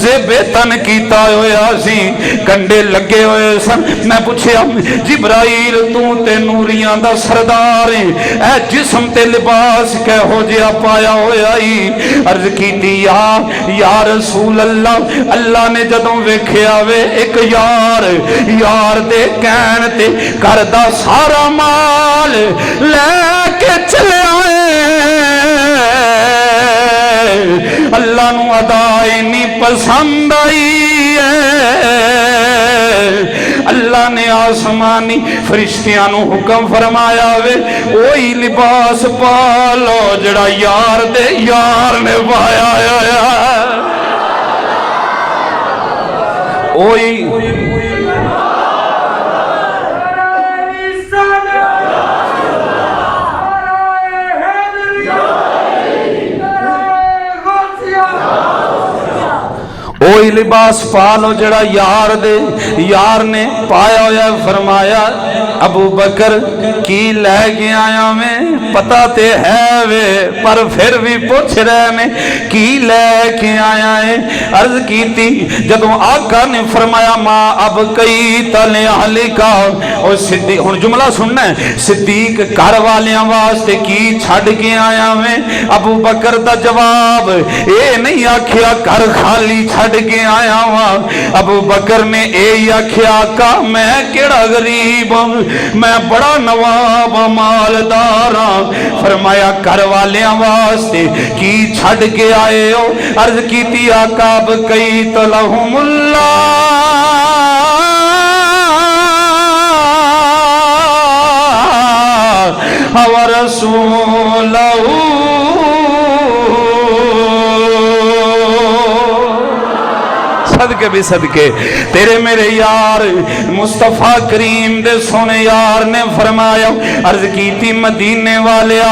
زیب تن کیتا ہویا سی، کنڈے لگے ہوئے سن. میں پوچھیا جبرائیل تو تے نوریاں دا سردار اے جسم تے لباس کہو جیا پایا ہویا ہی. عرض کیتی یا رسول اللہ. اللہ نے جدوں ویکھیا وے ایک یار دے کہن تے گھر دا سارا مال لے کے چلے آئے. اللہ نو ادا نہیں پسند آئی ہے. اللہ نے آسمانی فرشتیاں نو حکم فرمایا وے وہی لباس پا لو جڑا یار نے پایا ہے. وہی لباس پا لو جڑا یار نے پایا ہویا. فرمایا ابو بکر کی لے کے آیا میں پتہ تے ہے وے پر پھر بھی پوچھ رہے نے کی لے کے آیا ہے. عرض کی تھی جدوں آقا نے فرمایا ماں اب کئی تلے اہل کا. اور صدیق ہن جملہ سننا ہے صدیق گھر والیاں واسطے کی چھڈ کے آیا میں. ابو بکر دا جواب اے نہیں آکھیا گھر خالی چھڈ کے آیا ہاں. ابو بکر نے اے آکھیا آقا میں کیڑا غریب ہوں، میں بڑا نواب مالدار ہاں. فرمایا گھر والیاں واسطے کی چھڈ کے آئے ہو. عرض کیتی آقا اب کئی تو لہم اللہ ورسولہ. کے بھی صدقے تیرے میرے یار مصطفیٰ کریم دے سونے یار نے فرمایا عرض کیتی مدینے والیا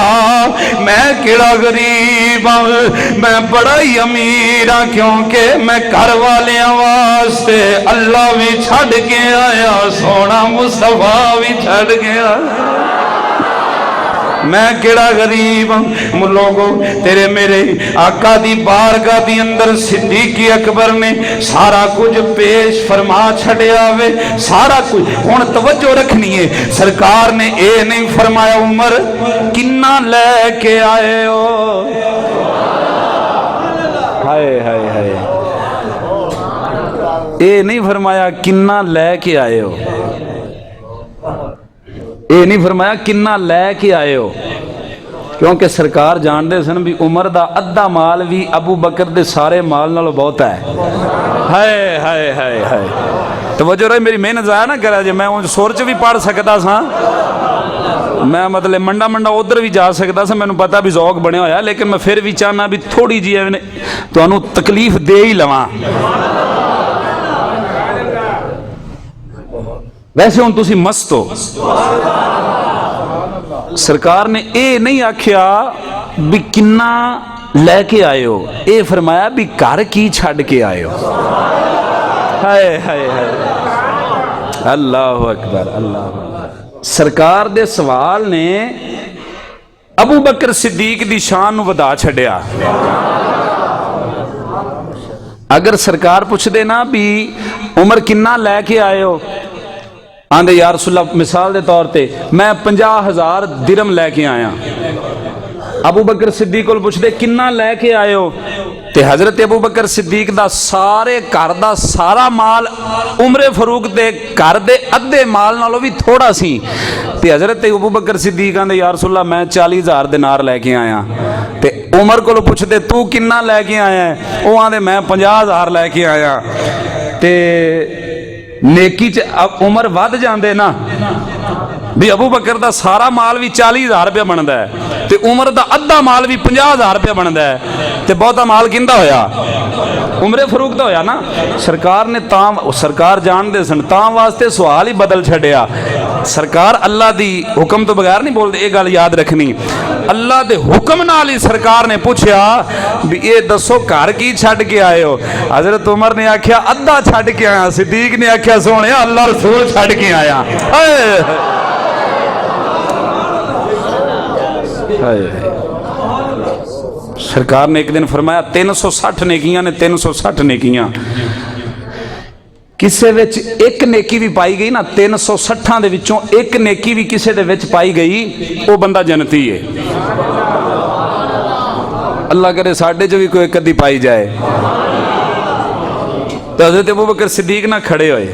میں کیڑا غریب ہوں میں بڑا ہی امیر ہوں کیونکہ میں گھر والیاں واسطے اللہ بھی چھڑ کے آیا سونا مصطفیٰ بھی چھڑ گیا میں کیڑا غریب ہوں لوگوں تیرے میرے آقا دی بارگاہ دی اندر صدیق اکبر نے سارا کچھ پیش فرما چھڑیا ہوئے سارا کچھ ہن توجہ رکھنی ہے سرکار نے اے نہیں فرمایا عمر کنا لے کے آئے ہو ہائے ہائے ہائے اے نہیں فرمایا کنا لے کے آئے ہو اے نہیں فرمایا کنا لے کے آئے ہو کیونکہ سرکار جان دے سن بھی عمر دا ادھا مال بھی ابو بکر دے سارے مال نالو بہت ہے ہائے ہائے ہائے ہائے توجہ رہے میری محنت ضائع نہ کرا جے میں سورچ بھی پڑھ سکتا سا میں مطلب منڈا منڈا ادھر بھی جا سکتا سا میں پتا بھی ذوق بنے ہویا لیکن میں پھر بھی چاہنا بھی تھوڑی جی تو انہوں تکلیف دے ہی لواں ویسے ہوں تسی مست ہو سرکار نے اے نہیں آکھیا بھی کنا لے کے آئے ہو اے فرمایا بھی گھر کی چھڑ کے آئے ہو ہائے ہائے ہائے اللہ اکبر اللہ اکبر سرکار دے سوال نے ابو بکر صدیق دی شان نو ودا چھڑیا اگر سرکار پوچھ دے نا بھی عمر کنا لے کے آئے ہو آندے یا رسول اللہ مثال دے طور تے میں 50,000 درم لے کے آیا ابو بکر صدیق کو پوچھ دے کنا لے کے آئے ہو تے حضرت ابو بکر صدیق دا سارے گھر دا سارا مال عمر فاروق دے گھر دے ادھے مال نالوں بھی تھوڑا سی تے حضرت ابو بکر صدیق آندے یا رسول اللہ میں 40,000 دینار لے کے آیا تے عمر کو پوچھ دے تو کنا لے کے آیا ہے وہ آندے میں 50,000 لے کے آیا تے نیکی عمر ود جاندے نا بھی ابو بکر دا سارا مال بھی 40,000 روپیہ بندا ہے تے عمر دا ادھا مال بھی 50,000 روپیہ بندا ہے تے بہتا مال کیندا ہویا عمر فاروق دا ہویا نا سرکار نے سرکار جان دے سن تاں واسطے سوال ہی بدل چھڑیا سرکار اللہ دی حکم تو بغیر نہیں بول دے یہ گل یاد رکھنی اللہ دے حکم نال ہی سرکار نے پوچھیا بھی اے دسو گھر کی چھڑ کے آئے ہو حضرت عمر نے آکھیا ادھا چھڑ کے آیا صدیق نے آکھیا سونے اللہ رسول چھڑ کے آیا سرکار نے ایک دن فرمایا 360 نیکیاں نے 360 نیکیاں کسے وچ ایک نیکی بھی پائی گئی نا 360 دے وچوں ایک نیکی بھی کسے دے وچ پائی گئی وہ بندہ جنتی ہے اللہ کرے ساڑھے جو بھی کوئی کدی پائی جائے تو حضرت ابو بکر صدیق نہ کھڑے ہوئے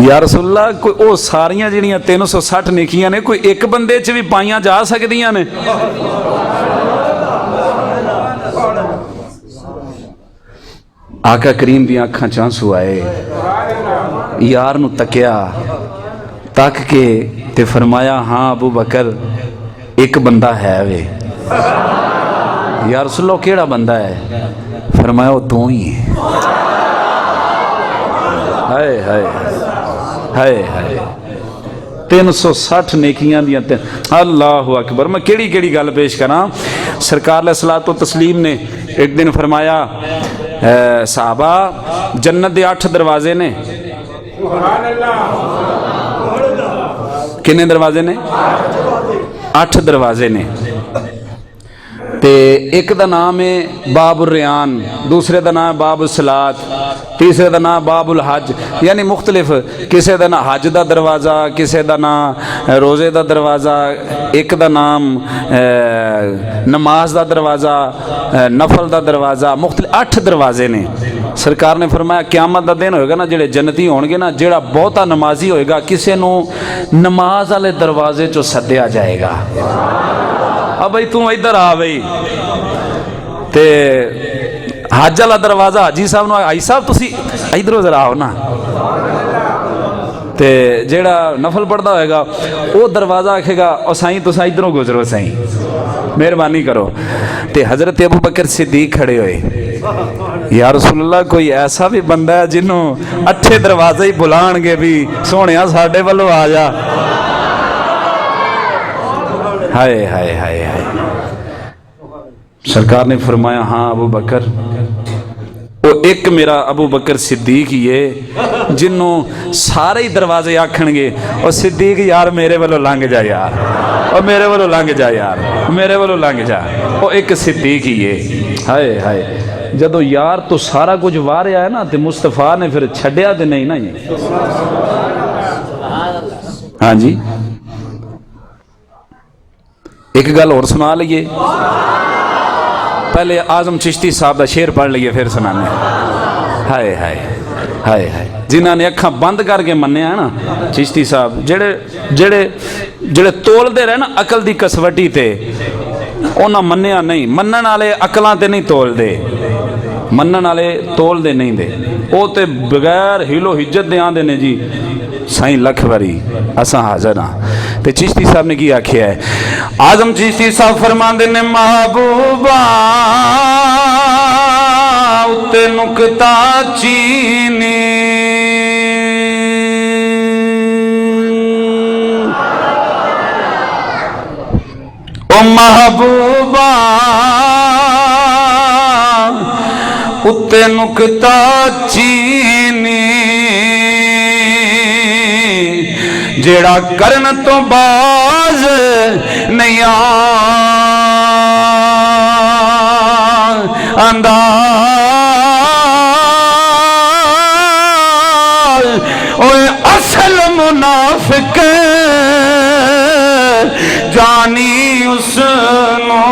یا رسول اللہ کوئی او ساریاں جنیاں 360 نیکیاں نے کوئی ایک بندے چ بھی پائیاں جا سکدیاں نے آقا کریم دی آنکھاں چانسو آئے یار نو تکیا تک کے تے فرمایا ہاں ابو بکر ایک بندہ ہے وے یا رسول اللہ کیڑا بندہ ہے فرمایا وہ تو ہی ہے ہائے ہائے ہائے ہائے 360 نیکیاں دیاں اللہ اکبر میں کیڑی کیڑی گل پیش کراں سرکار علیہ الصلوۃ والتسلیم نے ایک دن فرمایا صحابہ جنت دے 8 دروازے نے کنے دروازے نے 8 دروازے نے تے ایک دا نام ہے باب الریان دوسرے دا نام ہے باب الصلاۃ تیسرے دا نام باب الحج یعنی مختلف کسے دا نام حج دا دروازہ کسے دا نام روزے دا دروازہ ایک دا نام نماز دا دروازہ نفل دا دروازہ مختلف 8 دروازے نے سرکار نے فرمایا قیامت دا دن ہوئے گا نا جڑے جنتی ہون گے نا جڑا بہتا نمازی ہوئے گا کسے نو نماز والے دروازے چو سدیا جائے گا اب بھائی تم ادھر آ بھائی تے حج والا دروازہ حاجی صاحب نو آئی صاحب تسی ادھروں ذرا آؤ نا تے جیڑا نفل پڑھتا ہوئے گا وہ دروازہ آکھے گا او سائیں تساں ادھروں گزرو سائیں مہربانی کرو تے حضرت ابو بکر صدیق کھڑے ہوئے یا رسول اللہ کوئی ایسا بھی بندہ ہے جنہوں اٹھے دروازے ہی بلان گے بھی سونیا ساڈے والوں آ جا. ہائے ہائے ہائے ہائے. سرکار نے فرمایا ہاں ابو بکر، وہ ایک میرا ابو بکر صدیق ہی ہے جنوں سارے ہی دروازے آکھن گے اور صدیق یار میرے والوں لنگ جا یار، اور میرے والوں لنگ جا یار، میرے والوں لنگ جا. وہ ایک صدیق ہی ہے. ہائے ہائے. جدو یار تو سارا کچھ واریا ہے نا تے مصطفیٰ نے پھر چھڈیا تے نہیں نا یہ. ہاں جی ایک گل اور سنا لیے، پہلے اعظم چشتی صاحب دا شعر پڑھ لیے پھر سنانے. ہائے ہائے ہائے ہائے. جنہاں نے اکھاں بند کر کے منیا ہے نا چشتی صاحب، جڑے تول دے رہے نا عقل دی کسوٹی تے، انہاں منیا نہیں. منن والے عقلاں تے نہیں تول دے، منن والے تول دے نہیں دے، او تے بغیر ہیلو حجت دے آندے نے جی سائیں لکھ واری اساں حاضر ہاں. تے چشتی صاحب نے کی آکھیا ہے؟ اعظم چشتی صاحب فرماندے نے محبوبا اُتے نکتا چینی او محبوبا اُتے نکتا چینی جیڑا کرن تو باز نہیں آندا اوے اصل منافق جانی اس نو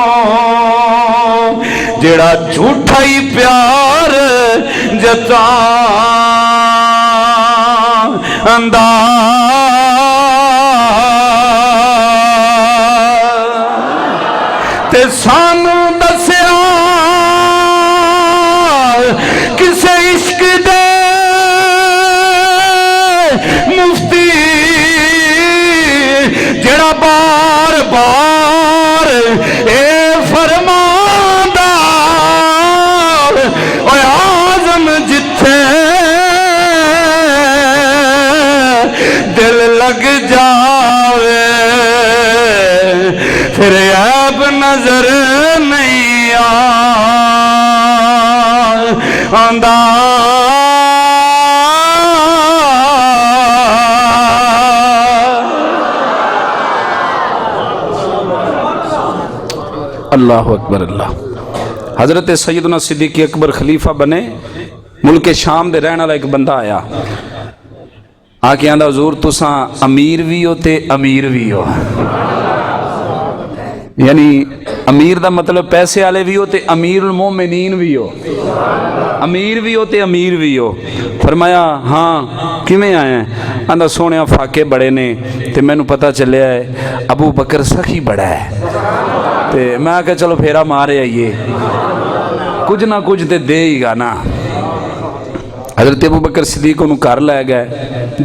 جیڑا جھوٹا ہی پیار جتا اندا. تے سانو دسیا کسے عشق دے مفتی جڑا بار بار اے فرماندا اوے اعظم جتھے دل لگ جاوے پھر عیب نظر نہیں آندا. اللہ اکبر. اللہ. حضرت سیدنا صدیق اکبر خلیفہ بنے. ملک شام دے رہن والا ایک بندہ آیا آ کے آندا حضور تساں امیر بھی ہو تے امیر بھی ہو. یعنی امیر دا مطلب پیسے والے بھی ہو تے امیر المومنین بھی ہو، امیر بھی ہو تے امیر بھی ہو. فرمایا ہاں کیویں آئے ہیں؟ آندا سونے فاقے بڑے نے تے مینوں پتہ چلیا ہے ابو بکر سخی بڑا ہے تے میں کہ چلو پھیرا مارے آئیے کچھ نہ کچھ تے دے ہی گا نا. حضرت ابو بکر صدیق انہوں گھر لے گئے.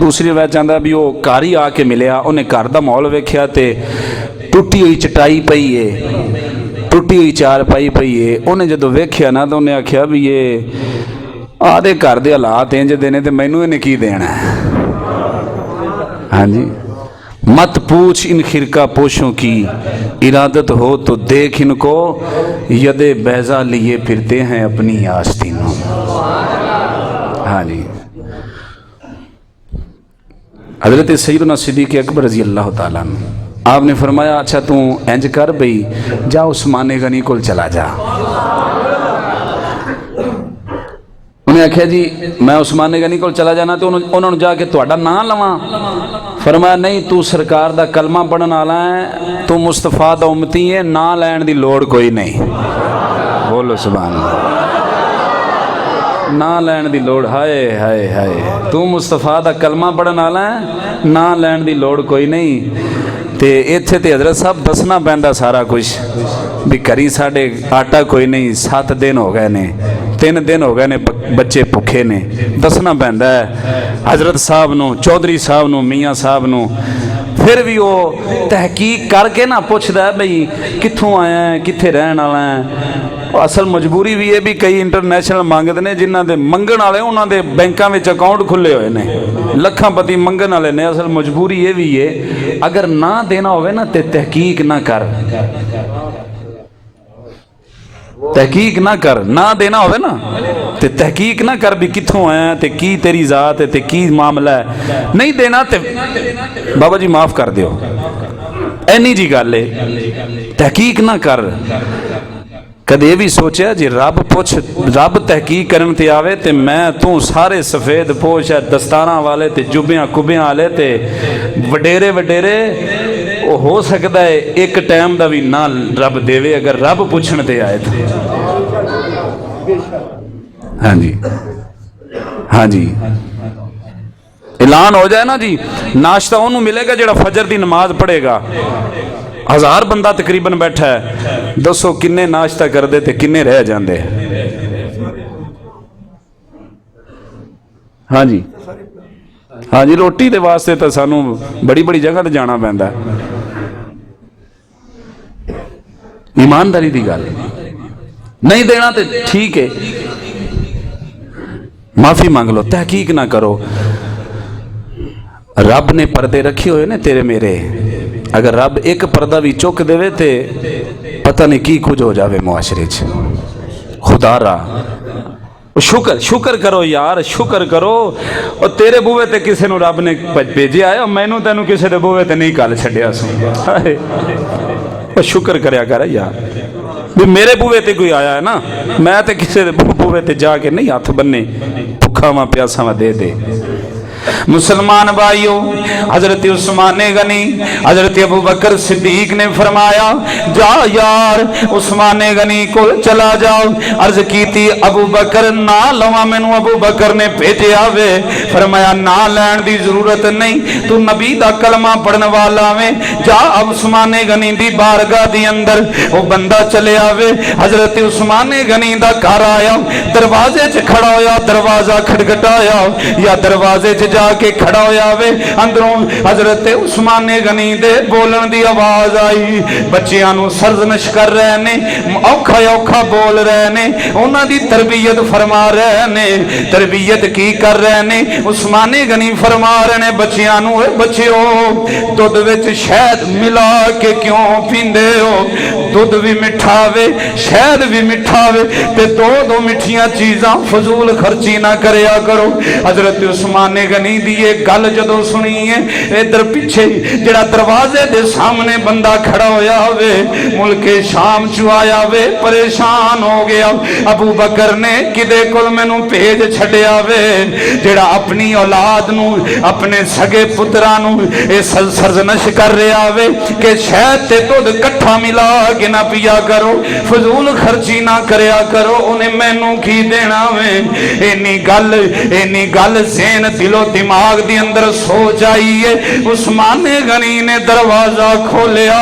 دوسری وجہ چاہتا بھی وہ گھر ہی آ کے ملیا، انہیں گھر دا ماحول ویکھیا تے ٹوٹی ہوئی چٹائی پئی ہے، ٹوٹی ہوئی چار پائی پئی ہے. انہیں جدو ویکھیا نا تو انہیں آکھیا بھی یہ آدھے گھر دے حالات انج دینے تے مینوں انہیں کی دینا ہے. ہاں جی مت پوچھ ان خرقہ پوشوں کی، ارادت ہو تو دیکھ ان کو ید بیضا لیے پھرتے ہیں اپنی آستینوں. ہاں جی حضرت سیدنا صدیق اکبر رضی اللہ تعالیٰ عنہ آپ نے فرمایا اچھا تو انج کر بھئی جا عثمان غنی کول چلا جا. انہیں آکھیا جی میں عثمان غنی کول چلا جانا تو انہوں نے جا کے تہاڈا نام لواں. فرمایا نہیں تو سرکار دا کلمہ پڑھن والا ہے، تو مصطفیٰ دا امتی ہے، نام لین دی لوڑ کوئی نہیں. بولو سبحان اللہ. نہ لین دی لوڑ ہائے ہائے ہائے. تو مصطفیٰ دا کلمہ پڑھن والا ہے، نہ لین دی لوڑ کوئی نہیں. تے ایتھے تے حضرت صاحب دسنا پیندا سارا کچھ بھی کری ساڈے آٹا کوئی نہیں، 7 دن ہو گئے نے، 3 دن ہو گئے نے بچے بھوکے نے. دسنا پیندا ہے حضرت صاحب نو، چودھری صاحب نو، میاں صاحب نو. پھر بھی وہ تحقیق کر کے نہ پوچھتا ہے بھئی کتھوں آیا ہے کتھے رہن والا ہے. اصل مجبوری بھی یہ بھی کئی انٹرنیشنل منگتے ہیں جنہوں دے منگن والے انہوں دے بینکاں وچ اکاؤنٹ کھلے ہوئے نے لکھاں پتی منگن والے نے. اصل مجبوری یہ بھی ہے اگر نہ دینا ہوئے نا تے تحقیق نہ کر, تحقیق نہ کر, نہ دینا ہوئے نا تے تحقیق نہ کر بھی کتھوں آیا تے کی تیری ذات ہے تے کی معاملہ ہے. نہیں دینا تے بابا جی معاف کر دیو اینی جی گل ہے, تحقیق نہ کر. کدے بھی سوچیا جی رب پوچھ رب تحقیق کرن تے آوے تے میں تو سارے سفید پوش ہے دستاراں والے تے جبیاں کبیاں والے تے وڈیرے وڈیرے وہ ہو سکتا ہے ایک ٹائم دا بھی نہ رب دے اگر رب پوچھن تے آئے تو. ہاں جی ہاں جی اعلان ہو جائے نا جی ناشتہ انہوں ملے گا جڑا فجر دی نماز پڑھے گا. 1000 بندہ تقریباً بیٹھا ہے, دسو کنے ناشتہ کر دے تے کنے رہ جاندے. ہاں جی ہاں جی روٹی دے واسطے تو سانوں بڑی بڑی جگہ تے جانا پیندا ہے. ایمانداری دی گل نہیں دینا تے ٹھیک ہے معافی مانگ لو, تحقیق نہ کرو. رب نے پردے رکھے ہوئے نے تیرے میرے, اگر رب ایک پردہ بھی چک دے تے پتہ نہیں کی کچھ ہو جاوے معاشرے چ. خدا را شکر کرو یار, شکر کرو. اور تیرے بوئے تے کسے نو رب نے بھیجے آیا, مینوں تینوں کسے دے بوئے تے نہیں کل چھڈیا سو. شکر کریا کر یار بھی میرے بوئے تے کوئی آیا ہے نا, میں تے کسے دے بوئے تے جا کے نہیں ہاتھ بننے بھکھا ماں پیاسا ماں دے دے. مسلمان بھائیو, حضرت عثمان غنی حضرت ابو بکر صدیق نے فرمایا جا یار عثمان غنی کو چلا جاؤ. عرض کی تھی ابو بکر نہ لواں مینوں ابو بکر نے بھیجیا وے. فرمایا نہ لین دی ضرورت نہیں, تو نبی دا کلمہ پڑھن والا وے, جا اب عثمان غنی دی بارگاہ دی اندر. وہ بندہ چلے آوے, حضرت عثمان غنی دا گھر آیا, دروازے چ کھڑا ہویا, دروازہ کھٹکھٹایا یا دروازے چ جا کے کھڑا ہویا وے, اندروں حضرت عثمان غنی دے بولن دی آواز آئی. بچیاں نو سرزنش کر رہے نے, اوکھا اوکھا بول رہے نے, انہاں دی تربیت فرما رہے نے. تربیت کی کر رہے نے؟ عثمان غنی فرما رہے نے بچیاں نو, بچیو دودھ وچ شہد ملا کے کیوں پیندے ہو؟ دودھ بھی مٹھا وے شہد بھی مٹھا وے تے دو مٹھیاں چیزاں فضول خرچی نہ کریا کرو. حضرت عثمان غنی دی یہ گل جدو سنی ہے, ادھر پیچھے جڑا دروازے دے سامنے بندہ کھڑا ہویا وے ملک شام چ آیا وے, پریشان ہو گیا. ابو بکر نے کدے کول مینوں بھیج چھڈیا وے جڑا اپنی اولاد نو اپنے سگے پتراں نو اے سرزنش کر رہا وے کہ شہد تے دودھ کٹھا ملا کے نہ پیا کرو, فضول خرچی نہ کریا کرو, انہیں مینوں کی دینا وے. اینی گل ذہن دل و دماغ دی اندر سوچ آئی ہے. عثمان غنی نے دروازہ کھولیا,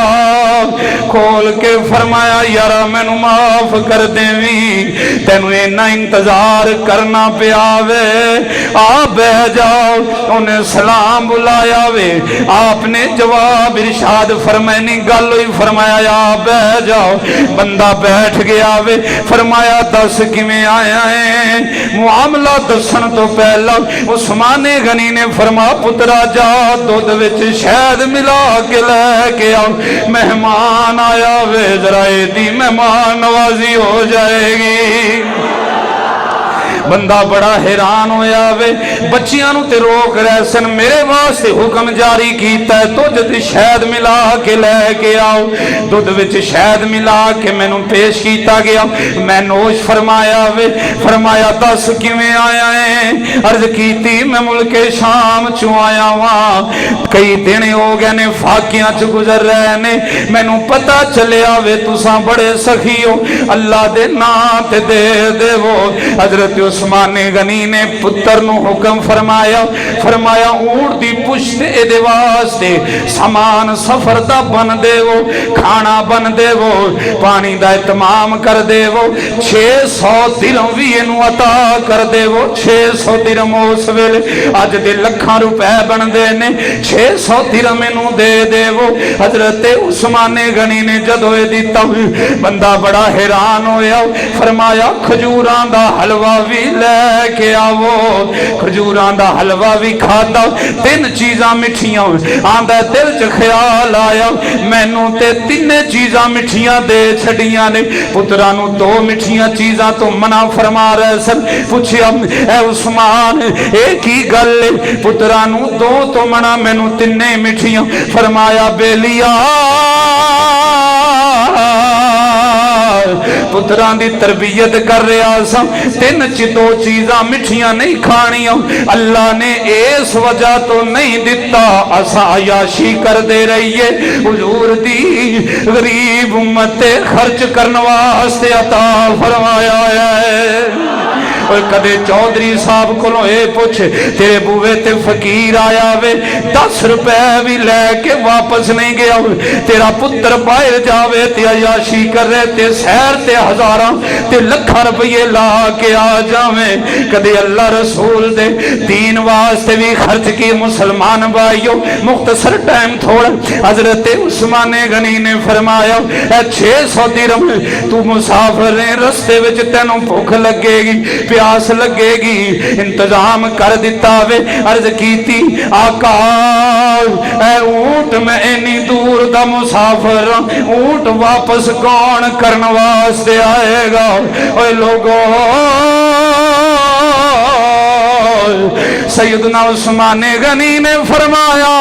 کھول کے فرمایا یارا مینوں معاف کر دیویں, تینوں اینا انتظار کرنا پیا وے, آ بہ جاؤ. انہیں سلام بلایا وے, آپ نے جواب ارشاد فرمائنی گل ہوئی, فرمایا آ بہ جاؤ. بندہ بیٹھ گیا وے, فرمایا دس کیویں آیا ہے؟ معاملہ دسن تو پہلا عثمان غنی نے فرمایا پترا جا دودھ وچ شہد ملا کے لے کے آؤ, مہمان آیا وے, ذرا دی مہمان نوازی ہو جائے گی. بندہ بڑا حیران ہویا وے, بچیاں نو تے روک رہے سن, میرے واسطے حکم جاری کیتا ہے دودھ تے شہد ملا کے لے کے آؤ. دودھ وچ شہد ملا کے مینوں پیش کیتا گیا, میں نوش فرمایا وے. فرمایا دس کیویں آیا ہے؟ عرض کیتی میں ملک شام چوں آیا واں, کئی دن ہو گئے نے فاقیاں چ گزر رہے نے, مینوں پتہ چلیا وے تساں بڑے سخی ہو, اللہ دے نام تے دے دیو. حضرت عثمان غنی نے پتر نو حکم فرمایا، فرمایا اونٹ دی پشت اے واسطے سامان سفر دا بن دے وہ، کھانا بن دے وہ، پانی دا اہتمام کر دے وہ، 600 درہم بھی انہوں عطا کر دے وہ، 600 درہم اس ویلے اج دے لکھاں روپے بن دے نے، 600 درہم انہوں دے دے وہ۔ حضرت عثمان غنی نے جدو دیتا بندہ بڑا حیران ہویا، فرمایا کھجوران دا حلوہ بھی لے کے آو، کھجوران دا حلوہ بھی کھاتا، 3 چیزاں مٹھیاں آندہ دل چ خیال آیا میں نو تے 3 چیزاں مٹھیاں دے چھڑیاں نے، پترانو 2 مٹھیاں چیزاں تو منع فرما رہے سن۔ پوچھیا اے عثمان ایک ہی گل پترانو 2 تو منع میں نو 3 مٹھیاں، فرمایا بیلیا پتران دی تربیت کر رہا سا، 3 2 چیزاں مٹھیاں نہیں کھانیاں، اللہ نے اس وجہ تو نہیں دیتا اسا عیاشی کر دے رہیے، حضور دی غریب امت خرچ کرنے واسطے عطا فرمایا ہے۔ اور کدے چودھری صاحب کلوں اے پوچھ تیرے بوے تے فقیر آیا وے 10 روپے بھی لے کے واپس نہیں گیا، تیرا پتر باہر جاوے تے عیاشی کر رہے تے سیر تے ہزاراں تے لکھاں روپیے لا کے آ جاویں، کدے اللہ رسول دے دین واسطے بھی خرچ کی مسلمان بھائیو۔ مختصر ٹائم تھوڑا، حضرت عثمان غنی نے فرمایا اے 600 درہم تو مسافر ہیں، رستے وچ تینوں بھوک لگے گی، پیاس لگے گی، انتظام کر دیتا وے۔ عرض کیتی آقا اے اونٹ میں اینی دور دا مسافر، اونٹ واپس کون کرن واسطے آئے گا؟ اے لوگوں سیدنا عثمان غنی نے فرمایا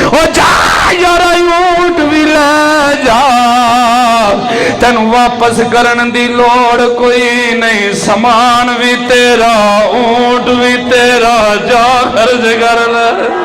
او جا یار اونٹ بھی لے جا، تین واپس کرن دی لوڑ کوئی نہیں، سامان بھی تیرا اونٹ بھی تیرا، جا خرچ کر لے۔